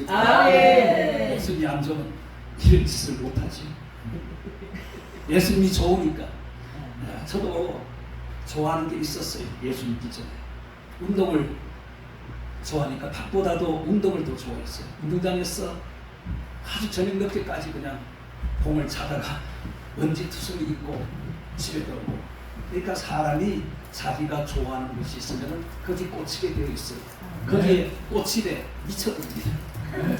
믿습니다. 예수님이 안 좋으면 이런 짓을 못하지. 예수님이 좋으니까. 저도 좋아하는 게 있었어요. 예수 믿기 전에. 운동을 좋아하니까 밥보다도 운동을 더 좋아했어요. 운동장에서 아주 저녁 늦게까지 그냥 공을 차다가 먼지 투성이 있고 집에 들어오고. 그러니까 사람이 자기가 좋아하는 것이 있으면 거기 꽂히게 되어 있어요. 거기에 꽂히되 미쳐버립니다.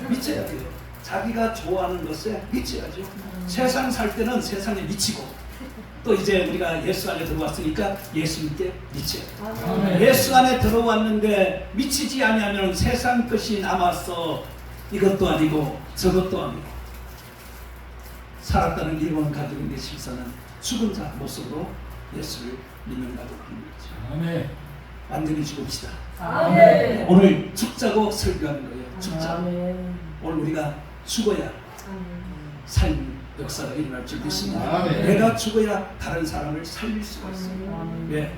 미쳐야 돼요. 자기가 좋아하는 것에 미쳐야죠. 세상 살 때는 세상에 미치고, 또 이제 우리가 예수 안에 들어왔으니까 예수님께 미쳐야 돼요. 예수 안에 들어왔는데 미치지 아니하면 세상 것이 남아서 이것도 아니고 저것도 아니고, 살았다는 이름은 가지고 있는 실사는 죽은 자 모습으로 예수를 믿는다고 하는 거죠. 아멘. 완전히 죽읍시다. 아멘. 오늘 죽자고 설교하는 거예요. 죽자고. 아멘. 오늘 우리가 죽어야 삶 역사가 일어날 줄 믿습니다. 아멘. 내가 죽어야 다른 사람을 살릴 수가 있어요. 아멘. 왜?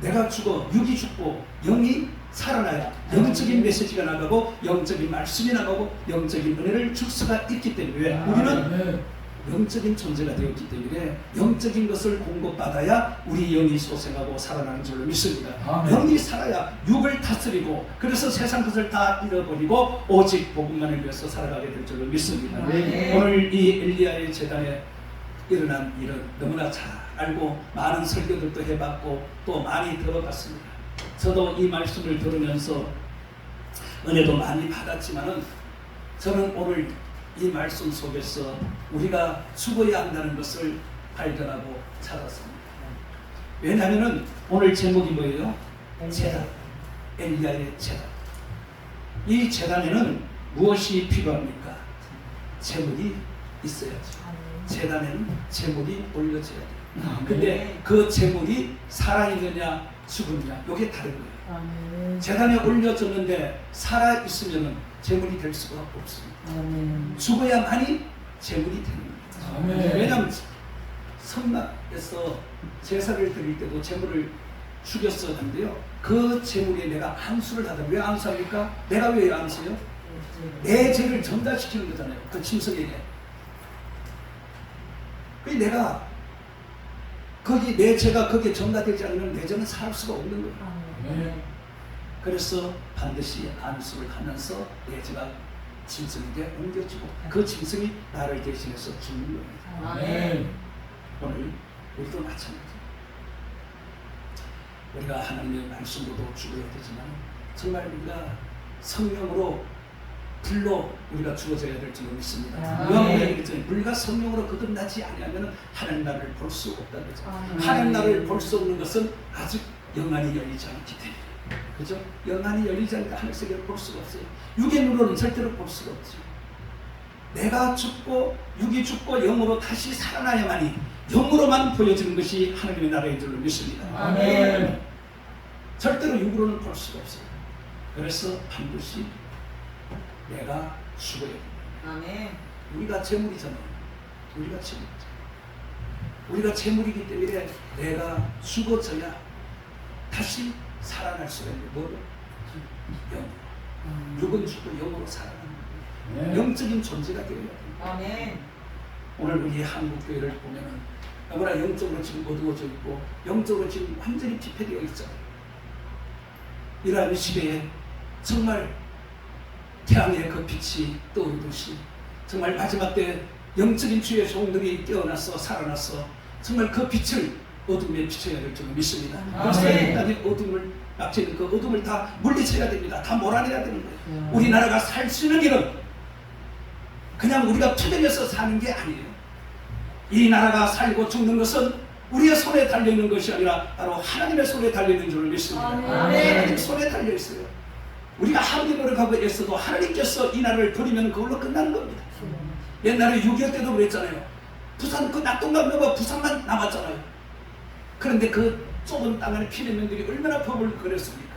내가 죽어 육이 죽고 영이 살아나야 영적인 메시지가 나가고 영적인 말씀이 나가고 영적인 은혜를 줄 수가 있기 때문에, 왜? 우리는 영적인 존재가 되었기 때문에 영적인 것을 공급받아야 우리 영이 소생하고 살아나는 줄로 믿습니다. 아멘. 영이 살아야 육을 다스리고, 그래서 세상 것을 다 잃어버리고 오직 복음만을 위해서 살아가게 될 줄로 믿습니다. 아멘. 오늘 이 엘리야의 재단에 일어난 일은 너무나 잘 알고 많은 설교들도 해봤고 또 많이 들어봤습니다. 저도 이 말씀을 들으면서 은혜도 많이 받았지만은, 저는 오늘 이 말씀 속에서 우리가 죽어야 한다는 것을 발견하고 찾았습니다. 왜냐하면 오늘 제목이 뭐예요? 재단. 엘리야의 재단. 이 재단에는 무엇이 필요합니까? 제물이 있어야죠. 재단에는 제물이 올려져야 돼요. 근데 그 제물이 살아있느냐 죽느냐, 이게 다른 거예요. 재단에 올려졌는데 살아있으면 제물이 될 수가 없습니다. 죽어야만이 제물이 되는 거예요. 왜냐하면 성막에서 제사를 드릴 때도 제물을 죽였어야 하는데요, 그 제물에 내가 안수를 하다. 왜 안수합니까? 내가 왜 안수해요? 내 죄를 전달시키는 거잖아요. 그 짐승에게. 그 내가 거기 내 죄가 거기에 전가되지 않으면 내 죄는 살 수가 없는 거예요. 그래서 반드시 안수를 하면서 내 죄가 짐승에게 옮겨지고 그 짐승이 나를 대신해서 죽는 겁니다. 아멘. 오늘 우리도 마찬가지예요. 우리가 하나님의 말씀으로도 죽어야 되지만 정말 우리가 성령으로 불로 우리가 죽어져야 될 줄 믿습니다. 우리가 성령으로 거듭나지 아니하면 하나님 나라를 볼 수 없다는 거죠. 하나님 나라를 볼 수 없는 것은 아직 영안이 열리지 않기 때문에, 그죠? 영안이 열리지 않으니까 하늘 세계를 볼 수가 없어요. 육의 눈으로는 절대로 볼 수가 없죠. 내가 죽고 육이 죽고 영으로 다시 살아나야만이 영으로만 보여지는 것이 하나님의 나라인 줄로 믿습니다. 아멘. 절대로 육으로는 볼 수가 없어요. 그래서 반드시 내가 죽어야 됩니다. 아멘. 우리가 재물이잖아요. 우리가 재물이죠. 우리가 재물이기 때문에 내가 죽어져야 다시 살아날 수가 있는 거예요. 영. 육은 죽고 영으로 살아나는 거예요. 영적인 존재가 되어야 돼요. 아멘. 오늘 우리 한국 교회를 보면은 너무나 영적으로 지금 어두워져 있고 영적으로 지금 완전히 피폐되어 있잖아요. 이러한 시대에 정말 태양의 그 빛이 떠오르듯이 정말 마지막 때 영적인 주의 종들이 깨어나서 살아나서 정말 그 빛을 어둠에 비춰야 될 줄 믿습니다. 그래서 여기까지 어둠을 막혀있는 그 어둠을 다 물리쳐야 됩니다. 다 몰아내야 되는 거예요. 우리나라가 살 수 있는 길은 그냥 우리가 투쟁해서 사는 게 아니에요. 이 나라가 살고 죽는 것은 우리의 손에 달려있는 것이 아니라 바로 하나님의 손에 달려있는 줄 믿습니다. 하나님 손에 달려있어요. 우리가 아무리 노력하고 애써도 하나님께서 이 나라를 버리면 그걸로 끝나는 겁니다. 옛날에 6.25 때도 그랬잖아요. 부산 그 낙동강 넘어 부산만 남았잖아요. 그런데 그 좁은 땅 안에 피난민들이 얼마나 법을 그렸습니까?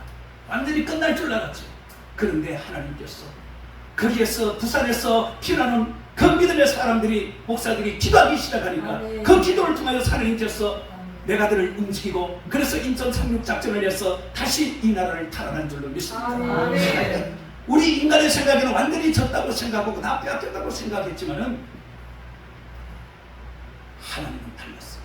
완전히 끝날 줄 알았죠. 그런데 하나님께서 거기에서 부산에서 피나는 그 믿음의 사람들이 목사들이 기도하기 시작하니까 그 기도를 통해서 하나님께서 내가들을 움직이고 그래서 인천 상륙 작전을 해서 다시 이 나라를 탈환한 줄로 믿습니다. 우리 인간의 생각에는 완전히 졌다고 생각하고 다 빼앗겼다고 생각했지만은 하나님은 달랐어요.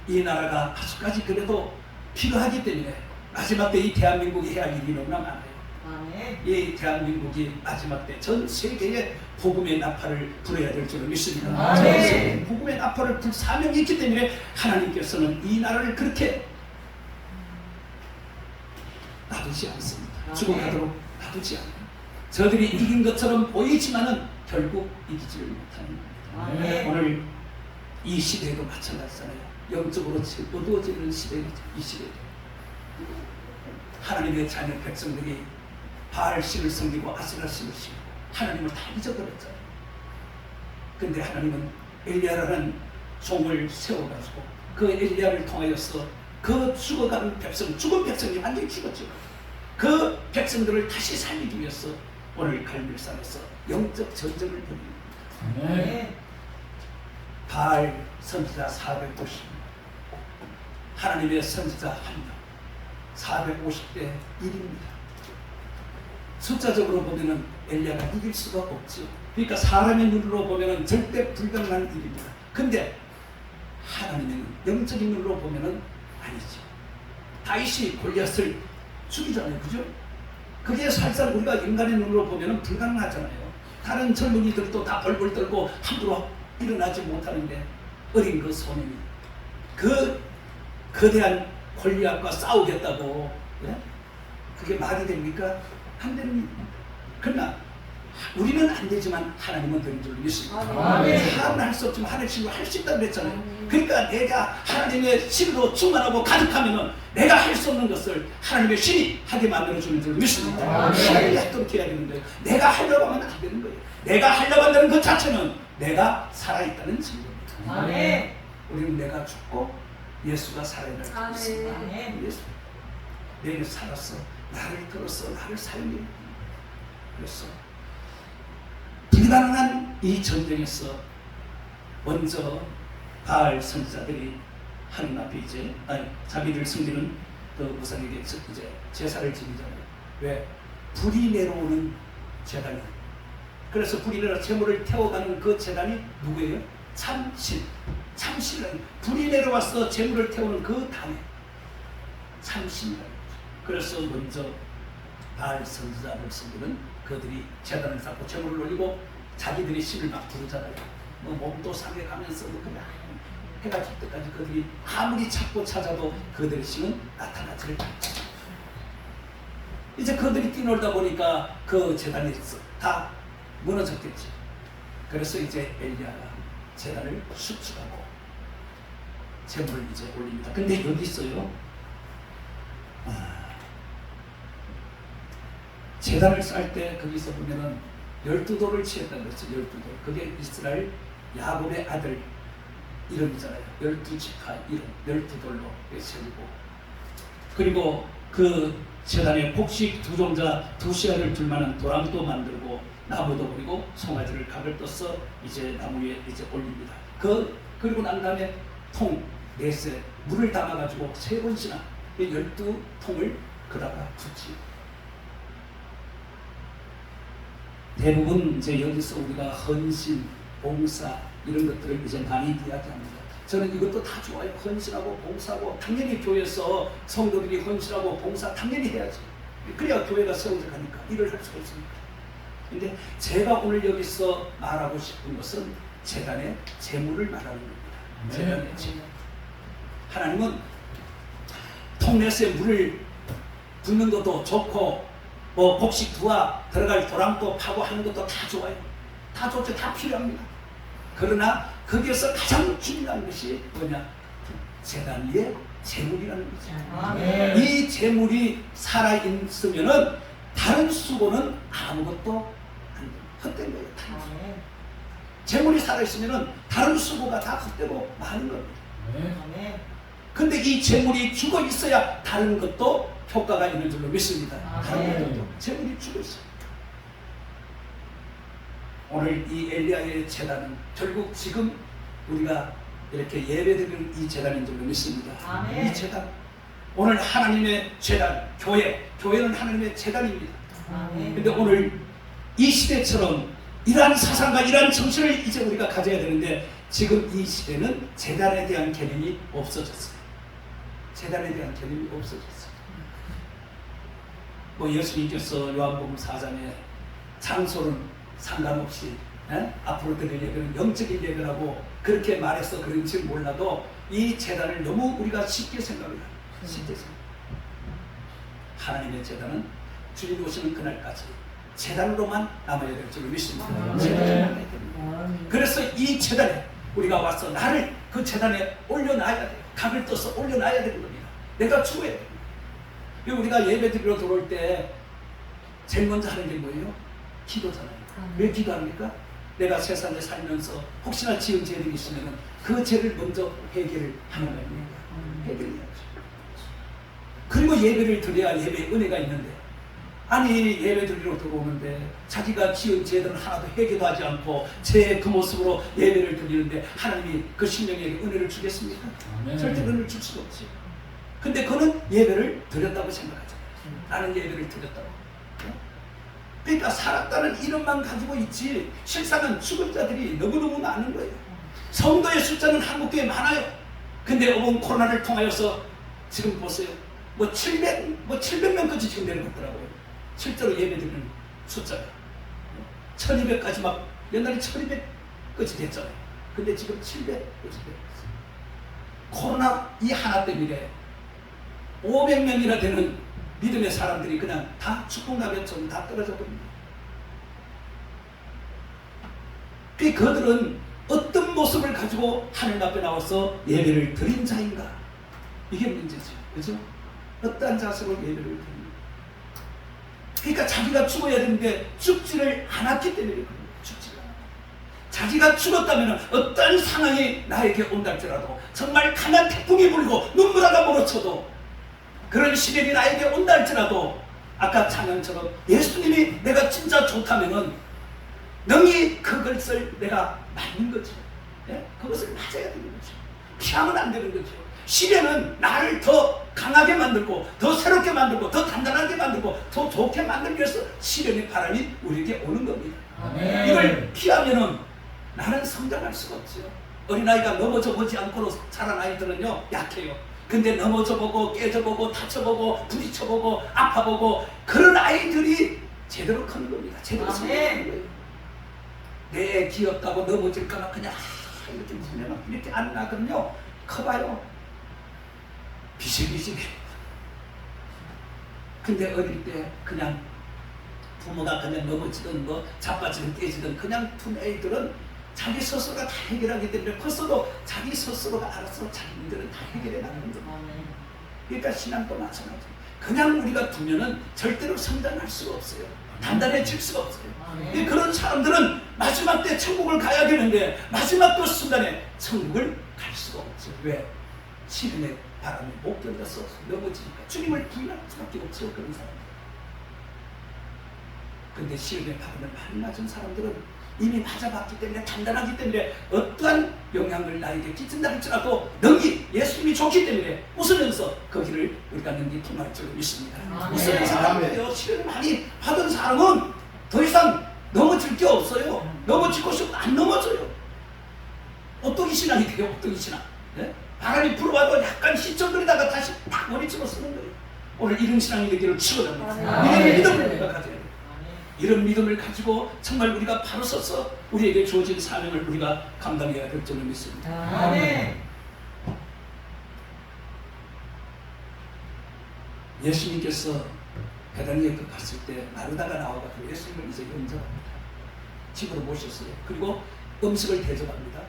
이 나라가 아직까지 그래도 필요하기 때문에 마지막 때 이 대한민국이 해야 할 일이 너무나 많아요. 아멘. 이 대한민국이 마지막 때 전 세계에 복음의 나팔을 불어야 될 줄을 믿습니다. 아멘. 전 세계에 복음의 나팔을 불 사명이 있기 때문에 하나님께서는 이 나라를 그렇게 놔두지 않습니다. 아멘. 죽어가도록 놔두지 않아요. 저들이 이긴 것처럼 보이지만은 결국 이기지를 못하는 겁니다. 아멘. 오늘 이 시대도 마찬가지잖아요. 영적으로 어두워지는 시대이죠. 이 시대도 하나님의 자녀 백성들이 바알신을 섬기고 아세라신을 섬기고 하나님을 다 잊어버렸잖아요. 근데 하나님은 엘리야라는 종을 세워가지고 그 엘리야를 통하여서 그 죽어가는 백성, 죽은 백성이 완전히 죽었죠. 그 백성들을 다시 살리기 위해서 오늘 갈멜산에서 영적 전쟁을 벌입니다. 아멘. 바알 선지자 450명, 하나님의 선지자 1명, 450대 1입니다. 숫자적으로 보면은 엘리야가 이길 수가 없죠. 그러니까 사람의 눈으로 보면은 절대 불가능한 일입니다. 근데 하나님의 영적인 눈으로 보면은 아니죠. 다윗이 골리앗을 죽이잖아요, 그죠? 그게 살살 우리가 인간의 눈으로 보면은 불가능하잖아요. 다른 젊은이들도 다 벌벌 떨고 함부로 일어나지 못하는데 어린 그 소년이 그 거대한 골리앗과 싸우겠다고, 예? 그게 말이 됩니까? 안 됩니다. 그러나 우리는 안 되지만 하나님은 되는 줄 믿습니다. 아멘. 사람은 할 수 없지만 하나님 신으로 할 수 있다고 그랬잖아요. 그러니까 내가 하나님의 신으로 충만하고 가득하면은 내가 할 수 없는 것을 하나님의 신이 하게 만들어주는 줄 믿습니다. 아멘. 하나님이 하도록 해야 되는 거예요. 내가 하려고 하면 안 되는 거예요. 내가 하려고 한다는 것 자체는 내가 살아있다는 증거입니다. 아멘. 우리는 내가 죽고 예수가 살아있다는 줄 믿습니다. 아멘. 예수 내게 살았어, 나를 들었어, 나를 살리. 그래서 불가능한 이 전쟁에서 먼저 바알 선지자들이 하나님 앞에 이제 자기를 섬기는 그 우상에게 이제 제사를 지내잖아요. 왜? 불이 내려오는 제단이. 그래서 불이 내려 제물을 태워가는 그 제단이 누구예요? 참신. 참신은 불이 내려와서 제물을 태우는 그 단에 참신이라는 거죠. 그래서 먼저 바알 선지자를 섬기는 그들이 제단을 쌓고 제물을 올리고 자기들이 신을 막 부르잖아요. 뭐 몸도 상해 가면서 그냥 해가 질 때까지 그들이 아무리 찾고 찾아도 그들의 신은 나타나지를 않죠. 이제 그들이 뛰놀다 보니까 그 제단이 다 무너졌겠죠. 그래서 이제 엘리야가 제단을 수축하고 제물을 이제 올립니다. 근데 여기 있어요. 제단을 쌀 때 거기서 보면은 12돌을 취했다는 거죠. 12돌. 그게 이스라엘 야곱의 아들 이름이잖아요. 12지파 이름 12돌로 세우고, 그리고 그 제단에 곡식 두 종자 두 씨알을 둘 만한 도랑도 만들고 나무도 그리고 송아지를 각을 떠서 이제 나무 위에 이제 올립니다. 그리고 난 다음에 통 넷에 물을 담아가지고 3번씩이나 12통을 그다가 붓지. 대부분 이제 여기서 우리가 헌신, 봉사 이런 것들을 이제 많이 이야기합니다. 저는 이것도 다 좋아요. 헌신하고 봉사하고 당연히 교회에서 성도들이 헌신하고 봉사 당연히 해야지. 그래야 교회가 세워져 가니까 일을 할 수가 있으니까. 근데 제가 오늘 여기서 말하고 싶은 것은 제단의 재물을 말하는 겁니다. 제단의 재물. 하나님은 통넷에 물을 붓는 것도 좋고 뭐 곡식 두와 들어갈 도랑도 파고 하는 것도 다 좋아요. 다 좋죠. 다 필요합니다. 그러나 거기에서 가장 중요한 것이 뭐냐? 제단 위에 재물이라는 거죠. 아멘. 이 재물이 살아있으면은 다른 수고는 아무것도 안 돼요. 헛된 거예요. 아멘. 재물이 살아있으면은 다른 수고가 다 헛되고 많은 겁니다. 아멘. 근데 이 재물이 죽어 있어야 다른 것도 효과가 있는 줄로 믿습니다. 다른 것도 재물이 죽어 있어요. 오늘 이 엘리야의 제단은 결국 지금 우리가 이렇게 예배드리는 이 제단인 줄로 믿습니다. 아멘. 이 제단, 오늘 하나님의 제단, 교회는 하나님의 제단입니다. 아멘. 근데 오늘 이 시대처럼 이러한 사상과 이러한 정신을 이제 우리가 가져야 되는데 지금 이 시대는 재단에 대한 개념이 없어졌어요. 재단에 대한 개념이 없어졌어요. 뭐 예수님께서 요한복음 4장에 장소는 상관없이 앞으로 드릴 예배는 영적인 예배라고 그렇게 말해서 그런지 몰라도 이 재단을 너무 우리가 쉽게 생각해요. 쉽게 생각. 하나님의 재단은 주님 오시는 그날까지 재단으로만 남아야 될 줄 믿습니다. 재단으로 남아야 됩니다. 그래서 이 재단에 우리가 와서 나를 그 재단에 올려놔야 돼요. 각을 떠서 올려놔야 되는 겁니다. 내가 죽어야 됩니다. 우리가 예배 드리러 들어올 때 제일 먼저 하는 게 뭐예요? 기도잖아요. 왜 기도합니까? 내가 세상에 살면서 혹시나 지은 죄들이 있으면 그 죄를 먼저 해결을 하는 거 아닙니까? 해결해야죠. 그리고 예배를 드려야 예배의 은혜가 있는데 아니 예배 드리러 들어오는데 자기가 지은 죄들은 하나도 해결도 하지 않고 제 그 모습으로 예배를 드리는데 하나님이 그 심령에게 은혜를 주겠습니까? 절대 은혜를 줄 수가 없지. 근데 그는 예배를 드렸다고 생각하잖아요. 나는 예배를 드렸다고. 그러니까 살았다는 이름만 가지고 있지 실상은 죽은 자들이 너무너무 많은 거예요. 성도의 숫자는 한국교회 많아요. 근데 이번 코로나를 통하여서 지금 보세요. 뭐 700명까지 지금 내려갔더라고요. 실제로 예배드리는 숫자가 1200까지 막 옛날에 1200까지 됐잖아요. 근데 지금 700까지 됐어요. 코로나 이 하나 때문에 500명이나 되는 믿음의 사람들이 그냥 다 축복나비처럼 다 떨어져 버립니다. 그들은 어떤 모습을 가지고 하늘 앞에 나와서 예배를 드린 자인가? 이게 문제죠. 그죠? 어떠한 자세로 예배를 드립니다. 그러니까 자기가 죽어야 되는데 죽지를 않았기 때문에 그런 거예요. 죽지를 않았다. 자기가 죽었다면 어떠한 상황이 나에게 온다 할지라도 정말 강한 태풍이 불고 눈물하다 몰아쳐도 그런 시련이 나에게 온다 할지라도 아까 찬양처럼 예수님이 내가 진짜 좋다면은 능히 그것을 내가 맞는 거죠. 예? 그것을 맞아야 되는 거죠. 피하면 안 되는 거죠. 시련은 나를 더 강하게 만들고 더 새롭게 만들고 더 단단하게 만들고 더 좋게 만들기 위해서 시련의 바람이 우리에게 오는 겁니다. 이걸 피하면은 나는 성장할 수가 없어요. 어린아이가 넘어져 보지 않고 자란 아이들은요 약해요. 근데 넘어져보고 깨져보고 다쳐보고 부딪혀보고 아파보고 그런 아이들이 제대로 크는 겁니다. 제대로 성장하는 거예요. 내 귀엽다고 넘어질까봐 그냥 이렇게 무슨 이렇게 안 나거든요. 커봐요. 비실비실해. 근데 어릴 때 그냥 부모가 그냥 넘어지든 뭐 자빠지든 깨지든 그냥 둔 애들은 자기 스스로가 다 해결하기 때문에 컸어도 자기 스스로가 알아서 자기 문제를 다 해결해 나가는 거예요. 그러니까 신앙도 마찬가지. 그냥 우리가 두면은 절대로 성장할 수가 없어요. 단단해질 수가 없어요. 그런 사람들은 마지막 때 천국을 가야 되는데 마지막 그 순간에 천국을 갈 수가 없어요. 왜? 시련의 바람이 못 견뎌서 넘어지니까 주님을 부인할 수밖에 없어요. 그런 사람들. 근데 시련의 바람을 많이 맞은 사람들은 이미 맞아봤기 때문에 단단하기 때문에 어떠한 영향을 나에게 끼친다 할지라도 능히 예수님이 좋기 때문에 웃으면서 그 길을 우리가 능히 통할 줄 믿습니다. 웃으면서 하는데요. 시련을 많이 받은 사람은 더 이상 넘어질 게 없어요. 넘어지고 싶으면 안 넘어져요. 오뚜기 신앙이 돼요. 오뚜기 신앙. 네? 바람이 불어와도 약간 휘청거리다가 다시 딱 머리치고 쓰는 거예요. 오늘 이런 신앙이 되기를 축원합니다. 이런 믿음을 우리가 가져야 돼요. 이런 믿음을 가지고 정말 우리가 바로 서서 우리에게 주어진 사명을 우리가 감당해야 될 줄을 믿습니다. 아멘. 예수님께서 배단위에 갔을 때 마르다가 나와가지고 예수님을 이제 영접합니다. 집으로 모셨어요. 그리고 음식을 대접합니다.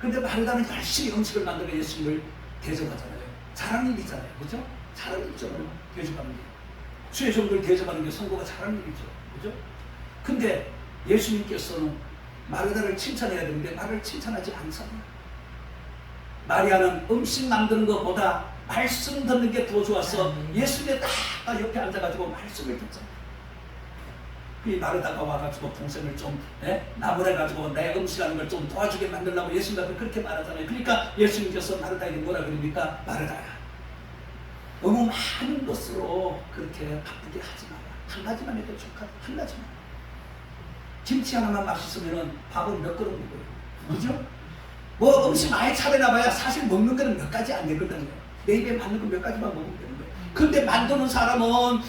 근데 마르다는 열심히 음식을 만들어 예수님을 대접하잖아요. 잘하는 일이잖아요. 그죠? 잘하는 일이죠. 대접하는 게. 주의 종들 대접하는 게 성도가 잘하는 일이죠. 그죠? 근데 예수님께서는 마르다를 칭찬해야 되는데 말을 칭찬하지 않잖아요. 마리아는 음식 만드는 것보다 말씀 듣는 게 더 좋아서 예수님의 딱 옆에 앉아가지고 말씀을 듣잖아요. 이 마르다가 와가지고 동생을 좀 나무래가지고 내 음식하는 걸 좀 도와주게 만들려고 예수님한테 그렇게 말하잖아요. 그러니까 예수님께서 마르다에게 뭐라 그럽니까? 마르다야, 너무 많은 것으로 그렇게 바쁘게 하지 마라. 한 가지만 해도 좋다. 한 가지만. 김치 하나만 맛있으면 밥은 몇 그릇 먹어요. 그죠? 뭐 음식 많이 차려놔봐야 사실 먹는 거는 몇 가지 안 되거든요. 내 입에 맞는 거 몇 가지만 먹으면 되는 거예요. 근데 만드는 사람은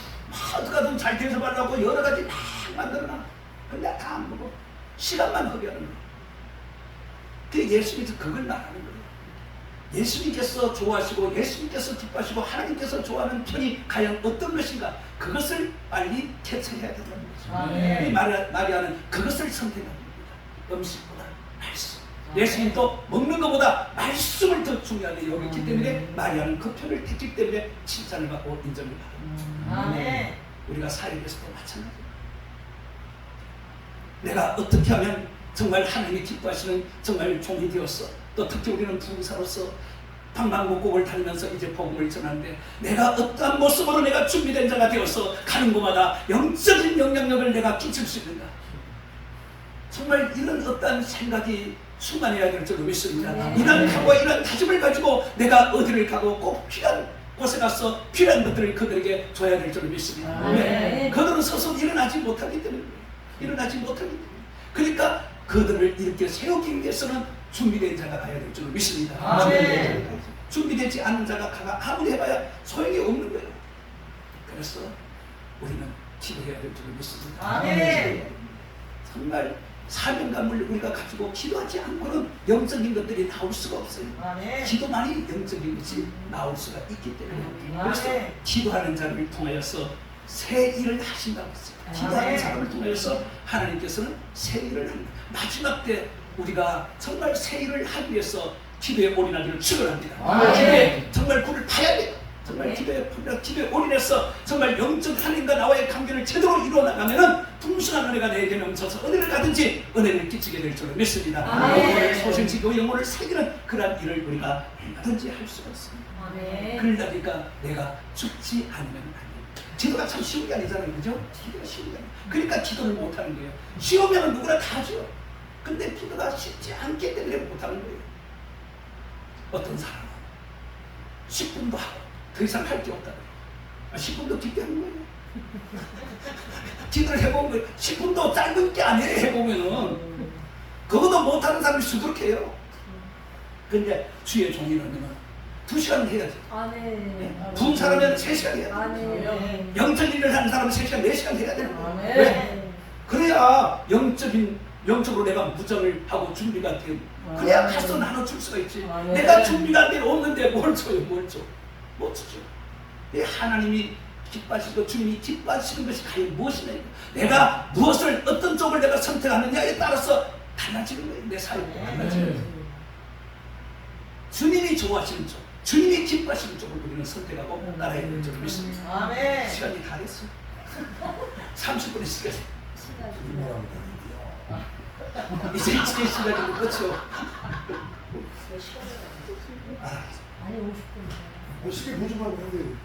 어떻게든 잘 대접하려고 여러 가지 막 만들어놔. 근데 다 안 먹어. 시간만 허비하는 거예요. 그 예수님께서 그걸 말하는 거예요. 예수님께서 좋아하시고 예수님께서 기뻐하시고 하나님께서 좋아하는 편이 과연 어떤 것인가, 그것을 빨리 캐치해야 된다는 거죠. 아멘. 이 마리아는 그것을 선택한 겁니다. 음식보다 말씀. 예수님도 먹는 것보다 말씀을 더 중요하게 여겼기 때문에 마리아는 그 편을 택했기 때문에 칭찬을 받고 인정을 받은 거죠. 아멘. 우리가 사역에서도 마찬가지예요. 내가 어떻게 하면 정말 하나님이 기뻐하시는 정말 종이 되었어. 또 특히 우리는 부사로서 방방곡곡을 다니면서 이제 복음을 전하는데, 내가 어떠한 모습으로 내가 준비된 자가 되어서 가는 곳마다 영적인 영향력을 내가 끼칠 수 있는가. 정말 이런 어떠한 생각이 순간해야 될 줄로 믿습니다. 이런 각오와 이런 다짐을 가지고 내가 어디를 가고 꼭 필요한 곳에 가서 필요한 것들을 그들에게 줘야 될 줄로 믿습니다. 왜? 그들은 스스로 일어나지 못하기 때문에, 일어나지 못하기 때문에. 그러니까 그들을 이렇게 세우기 위해서는 준비된 자가 가야 될 줄로 믿습니다. 아멘. 준비되지 않은 자가 가가 아무리 해봐야 소용이 없는 거예요. 그래서 우리는 기도해야 될 줄로 믿습니다. 아멘. 정말 사명감을 우리가 가지고 기도하지 않고는 영적인 것들이 나올 수가 없어요. 아멘. 기도만이 영적인 것이 나올 수가 있기 때문에. 그래서 아멘. 기도하는 자를 통하여서 새 일을 하신다고 했어요. 기도하는 아멘. 사람을 통해서 하나님께서는 새 일을 합니다. 마지막 때 우리가 정말 새 일을 하기 위해서 기도에 올인하기를 축원합니다. 아멘. 기도에 정말 불을 타야 돼요. 정말 네. 기도에 올인해서 정말 영적 하나님과 나와의 관계를 제대로 이루어 나가면은 풍성한 은혜가 내게 넘쳐서 어디를 가든지 은혜를 끼치게 될 줄을 믿습니다. 아멘. 영혼을 소생시키고 영혼을 새기는 그러한 일을 우리가 얼마든지 할 수가 있습니다. 아멘. 그러니까 내가 죽지 않으면 안 돼요. 기도가 참 쉬운 게 아니잖아요. 그죠? 기도가 쉬운 게 아니에요. 그러니까 기도를 못하는 거예요. 쉬우면 누구나 다 하죠. 근데 기도가 쉽지 않기 때문에 못하는 거예요. 어떤 사람은 10분도 하고 더 이상 할 게 없다. 10분도 깊게 하는 거예요. 기도를 해보면 거예요. 10분도 짧은 게 아니에요. 해보면은 그것도 못하는 사람이 수두룩해요. 근데 주의 종이라면 2시간 해야지. 부은 사람은 3시간 해야 돼. 영적 일을 하는 사람은 3시간, 4시간 해야 되는 거예요. 아멘. 왜? 그래야 영적으로 내가 무장을 하고 준비가 되고, 그래야 가서 나눠줄 수가 있지. 아멘. 내가 준비가 돼 없는데 뭘 줘요, 뭘 줘? 못 주죠. 하나님이 기뻐하시고 주님이 기뻐하시는 것이 과연 무엇이냐. 내가 무엇을, 어떤 쪽을 내가 선택하느냐에 따라서 달라지는 거예요. 내 삶이 달라지는 거예요. 주님이 좋아하시는 쪽, 주님이 기뻐하시는 쪽을 우리는 선택하고 따라야 될 줄 믿습니다. 아멘. 시간이 다 됐어. 30분의 시간. 이제 이제 시간이 끝이요. 아니 50분. 시계 보지 말고 근데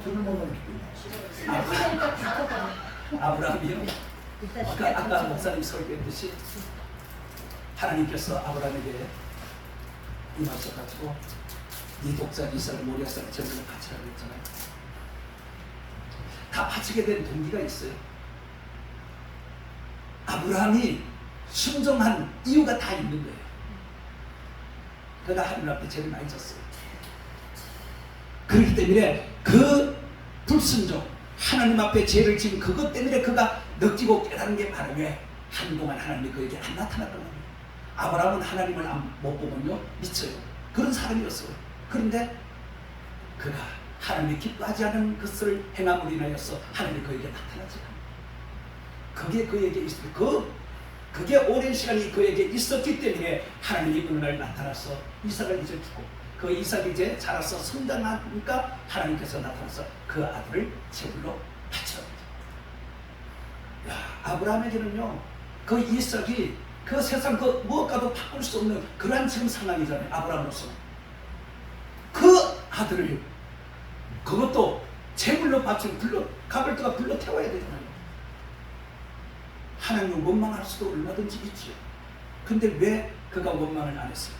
들을만한 아브라함이요. 아까 목사님 설교했듯이 하나님께서 아브라함에게 임하셔가지고 이 독자 이삭을 모리아산에 전쟁을 바치라고 했잖아요. 다 바치게 된 동기가 있어요. 아브라함이 순종한 이유가 다 있는 거예요. 그가 하나님 앞에 죄를 많이 졌어요. 그렇기 때문에 그 불순종, 하나님 앞에 죄를 지은 그것 때문에 그가 느끼고 깨달은 게 바람에 한동안 하나님이 그에게 안 나타났던 거예요. 아브라함은 하나님을 못 보면요 미쳐요. 그런 사람이었어요. 그런데 그가 하나님이 기뻐하지 않은 것을 행함으로 인하여서 하나님이 그에게 나타나지 않아요. 그게 그에게 있어요. 그게 오랜 시간이 그에게 있었기 때문에 하나님이 어느 날 나타나서 이삭을 이제 주고, 그 이삭이 이제 자라서 성장하니까 하나님께서 나타나서 그 아들을 제물로 바쳐요. 아브라함에게는요, 그 이삭이 그 세상 그 무엇과도 바꿀 수 없는 그러한 지금 상황이잖아요. 아브라함으로서 그 아들을, 그것도 제물로 바치는 가벌도가 불러 태워야 되잖아요. 하나님을 원망할 수도 얼마든지 있지요. 근데 왜 그가 원망을 안 했을까?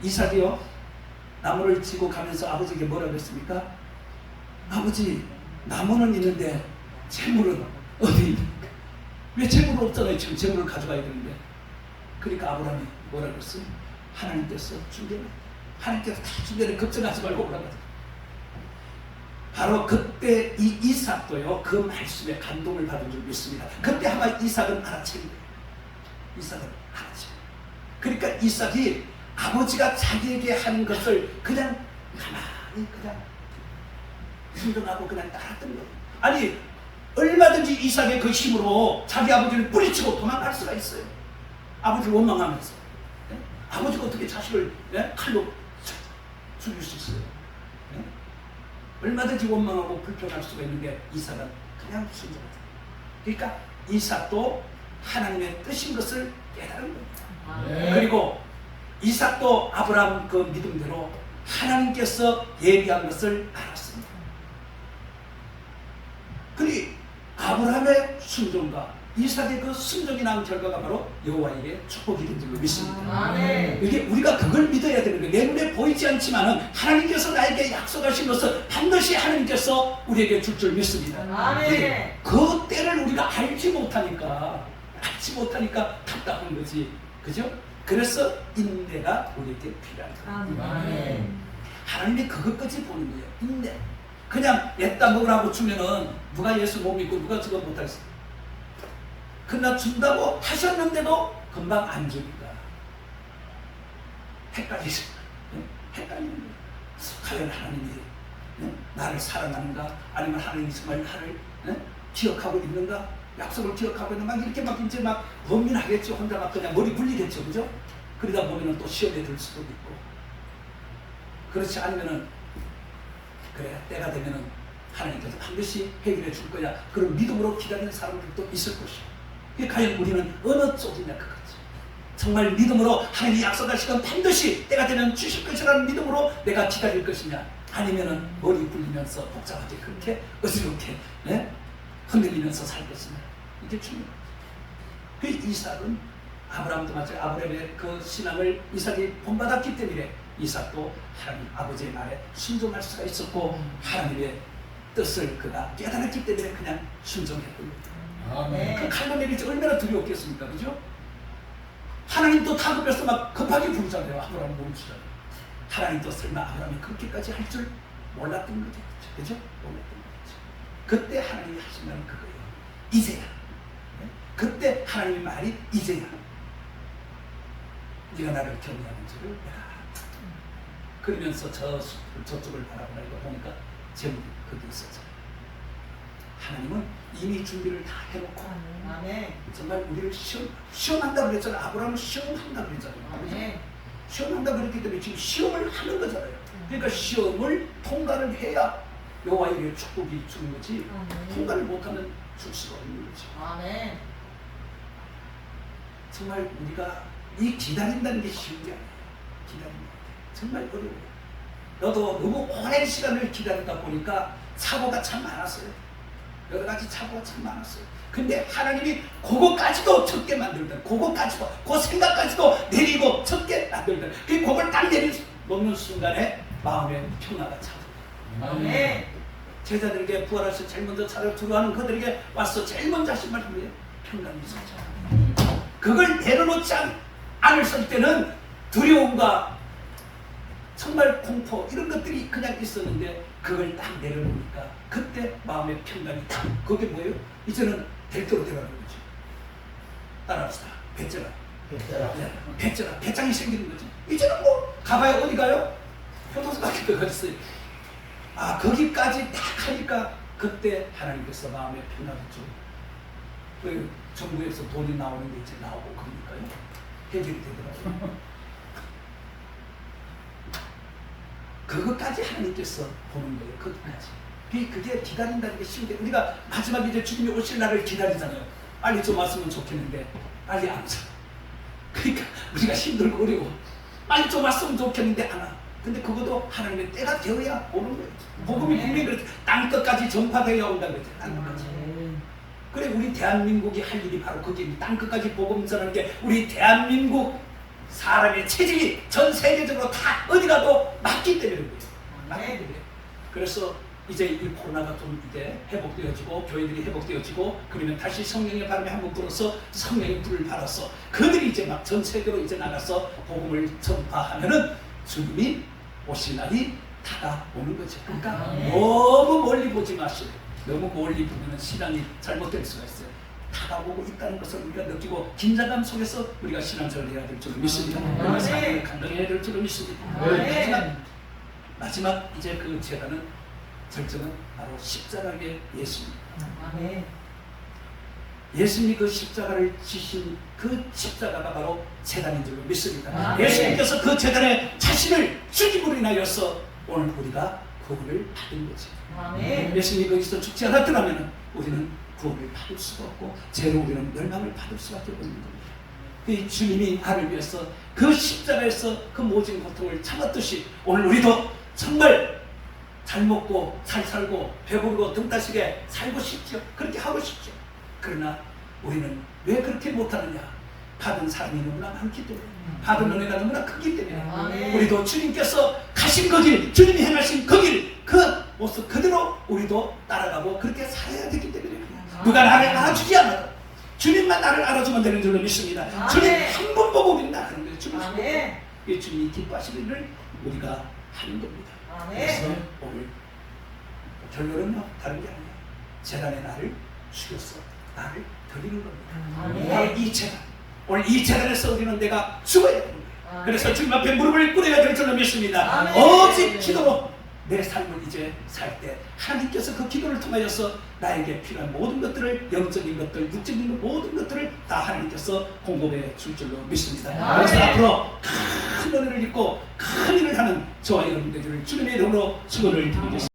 이삭이요, 나무를 지고 가면서 아버지에게 뭐라고 했습니까? 아버지, 나무는 있는데 재물은 어디 있는가? 왜 재물 없잖아요. 지금 재물을 가져가야 되는데. 그러니까 아브라함이 뭐라 그랬어요? 하나님께서 준비해. 하나님께서 다 준비해. 걱정하지 말고 오라고. 바로 그때 이 이삭도요, 그 말씀에 감동을 받은 줄 믿습니다. 그때 아마 이삭은 알아채는 거예요. 이삭은 알아채요. 그러니까 이삭이 아버지가 자기에게 하는 것을 그냥 가만히 그냥 순종하고 그냥 따랐던 거예요. 아니, 얼마든지 이삭의 그 힘으로 자기 아버지를 뿌리치고 도망갈 수가 있어요. 아버지를 원망하면서. 네? 아버지가 어떻게 자식을 칼로 죽일 수 있어요? 네? 얼마든지 원망하고 불평할 수가 있는데 이삭은 그냥 순종하다. 그러니까 이삭도 하나님의 뜻인 것을 깨달은 겁니다. 그리고 이삭도 아브라함 그 믿음대로 하나님께서 예비한 것을 알았습니다. 그리 아브라함의 순종과 이삭의 그 순종이 낳은 결과가 바로 여호와에게 축복이 된 줄로 믿습니다. 이게 우리가 그걸 믿어야 되는 거예요. 내 눈에 보이지 않지만은 하나님께서 나에게 약속하신 것을 반드시 하나님께서 우리에게 줄 줄 믿습니다. 그 때를 우리가 알지 못하니까 답답한 거지, 그죠? 그래서 인내가 우리에게 필요한 거예요. 하나님이 그것까지 보는 거예요. 인내. 그냥 냈다 먹으라고 주면은 누가 예수 못 믿고 누가 저거 못하겠어. 그러나 준다고 하셨는데도 금방 안 주니까 헷갈리죠. 헷갈리는 거예요. 과연 하나님이 나를 사랑하는가? 아니면 하나님이 정말 나를 기억하고 있는가? 약속을 기억하고 있는가? 막 이렇게 막 이제 막 고민하겠죠. 혼자 막 그냥 머리 굴리겠죠. 그죠? 그러다 보면은 또 시험에 들 수도 있고. 그렇지 않으면은 그래, 때가 되면은 하나님께서 반드시 해결해 줄 거야. 그런 믿음으로 기다리는 사람들도 있을 것이고. 과연 우리는 어느 쪽이냐 그거지. 정말 믿음으로 하나님이 약속하시건 반드시 때가 되면 주실 것이라는 믿음으로 내가 기다릴 것이냐, 아니면은 머리 굴리면서 복잡하게 그렇게 어지럽게 흔들리면서 살 것이냐, 이게 중요한 거죠. 그 이삭은 아브라함도 마찬가지, 아브라함의 그 신앙을 이삭이 본받았기 때문에 이삭도 하나님 아버지의 말에 순종할 수가 있었고 하나님의 뜻을 그가 깨달았기 때문에 그냥 순종했던 거예요. 그 칼로 내리지 얼마나 두려웠겠습니까? 그죠? 하나님도 다급해서 막 급하게 부르잖아요. 아브라함 멈추잖아요. 하나님도 설마 아브라함이 그렇게까지 할 줄 몰랐던 거죠. 그죠? 몰랐던 거죠. 그때 하나님이 하신 말은 그거예요. 이제야. 그때 하나님의 말이 이제야. 네가 나를 경외하는 줄을 내가 알았다. 그러면서 저쪽을 바라보라 이거 보니까 제목이 거기 있었잖아요. 하나님은 이미 준비를 다 해놓고 정말 우리를 시험한다고 그랬잖아요. 아브라함은 시험한다고 그랬잖아요. 시험한다고 그랬기 때문에 지금 시험을 하는 거잖아요. 그러니까 시험을 통과를 해야 여호와에게 축복이 주는 거지, 통과를 못하면 줄 수가 없는 거죠. 정말 우리가 이 기다린다는 게 쉬운 게 아니에요. 기다리는 게 정말 어려워요. 너도 너무 오랜 시간을 기다리다 보니까 사고가 참 많았어요. 여러 가지 사고가 참 많았어요. 근데 하나님이 그거까지도 적게 만들다. 그거까지도, 그 생각까지도 내리고 적게 만들다. 그걸 딱 내려놓는 순간에 마음의 평화가 찾아요. 제자들에게 부활하셔 제일 먼저 찾아 들어가는 그들에게 와서 제일 먼저 하신 말씀이에요. 평강이 있었죠. 그걸 내려놓지 않을 때는 두려움과 정말 공포 이런 것들이 그냥 있었는데 그걸 딱 내려놓으니까 그때 마음의 평강이 딱, 그게 뭐예요? 이제는 대도로 들어가는 거죠. 따라합시다. 배째라. 배째라. 배짱이 생기는 거죠. 이제는 뭐 가봐야 어디 가요? 교도소밖에 더 갔어요. 아, 거기까지 딱 하니까 그때 하나님께서 마음의 평강을 주고, 그 정부에서 돈이 나오는 게 이제 나오고 그러니까요. 해결이 되더라고요. 그것까지 하나님께서 보는 거예요. 그것까지. 그게 기다린다는 게 쉬운데, 우리가 마지막에 이제 주님이 오실 날을 기다리잖아요. 빨리 좀 왔으면 좋겠는데 빨리 안 오죠. 그러니까 우리가 힘들고 어려워. 빨리 좀 왔으면 좋겠는데 안 와. 근데 그것도 하나님의 때가 되어야 오는 거예요. 복음이 분명히 그렇게 땅끝까지 전파되어야 온다는 거죠. 땅끝까지. 그래, 우리 대한민국이 할 일이 바로 그게 땅끝까지 복음 전하는 게 우리 대한민국 사람의 체질이 전 세계적으로 다 어디 가도 맞기 때문에 그래요. 맞기 때문에. 그래서 이제 이 코로나가 좀 이제 회복되어지고 교회들이 회복되어지고 그러면 다시 성령의 바람이 한번 불어서 성령의 불을 받아서 그들이 이제 막 전 세계로 이제 나가서 복음을 전파하면은 주님이 오실 날이 다가오는 거죠. 그러니까 너무 멀리 보지 마시고 너무 멀리 보면은 신앙이 잘못될 수가 있어요. 다가오고 있다는 것을 우리가 느끼고 긴장감 속에서 우리가 신앙생활을 해야 될 줄로 믿습니다. 우리가 삶을 감당해야 될 줄로 믿습니다. 마지막 이제 그 재단은 절정은 바로 십자가의 예수입니다. 아멘. 예수님이 그 십자가를 지신 그 십자가가 바로 재단인 줄로 믿습니다. 아멘. 예수님께서 그 재단에 자신을 죽임으로 인하여서 오늘 우리가 구원을 받은 거지. 아멘. 예수님이 거기서 죽지 않았더라면 우리는 구원을 받을 수가 없고 죄로 우리는 멸망을 받을 수밖에 없는 겁니다. 이 주님이 나를 위해서 그 십자가에서 그 모진 고통을 참았듯이 오늘 우리도 정말 잘 먹고 잘 살고 배부르고 등 따시게 살고 싶죠. 그렇게 하고 싶죠. 그러나 우리는 왜 그렇게 못하느냐? 받은 사람이 너무나 많기 때문에, 받은 은혜가 너무나 크기 때문에 아멘. 우리도 주님께서 가신 그 길, 주님이 행하신 그 길, 그 모습 그대로 우리도 따라가고 그렇게 살아야 되기 때문에 그래요. 누가 나를 알아주지 않아도 주님만 나를 알아주면 되는 줄로 믿습니다. 아멘. 주님 한 번 보고 우리는 나가는 거예요. 주님 한 번. 아멘. 이 주님이 기뻐하시는 일을 우리가 하는 겁니다. 그래서 아멘. 오늘 결론은 뭐 다른 게 아니에요. 재단에 나를 죽였어. 나를 드리는 겁니다. 아멘. 바로 이 재단. 오늘 이 재단에서 우리는 내가 죽어야 되는 거예요. 아멘. 그래서 주님 앞에 무릎을 꿇어야 될 줄로 믿습니다. 아멘. 오직 기도로 내 삶을 이제 살 때 하나님께서 그 기도를 통하여서 나에게 필요한 모든 것들을, 영적인 것들, 육적인 모든 것들을 다 하나님께서 공급해 줄 줄로 믿습니다. 아멘. 그래서 앞으로 큰 은혜를 입고 큰 일을 하는 저와 여러분들을 주님의 이름으로 축원을 드리겠습니다.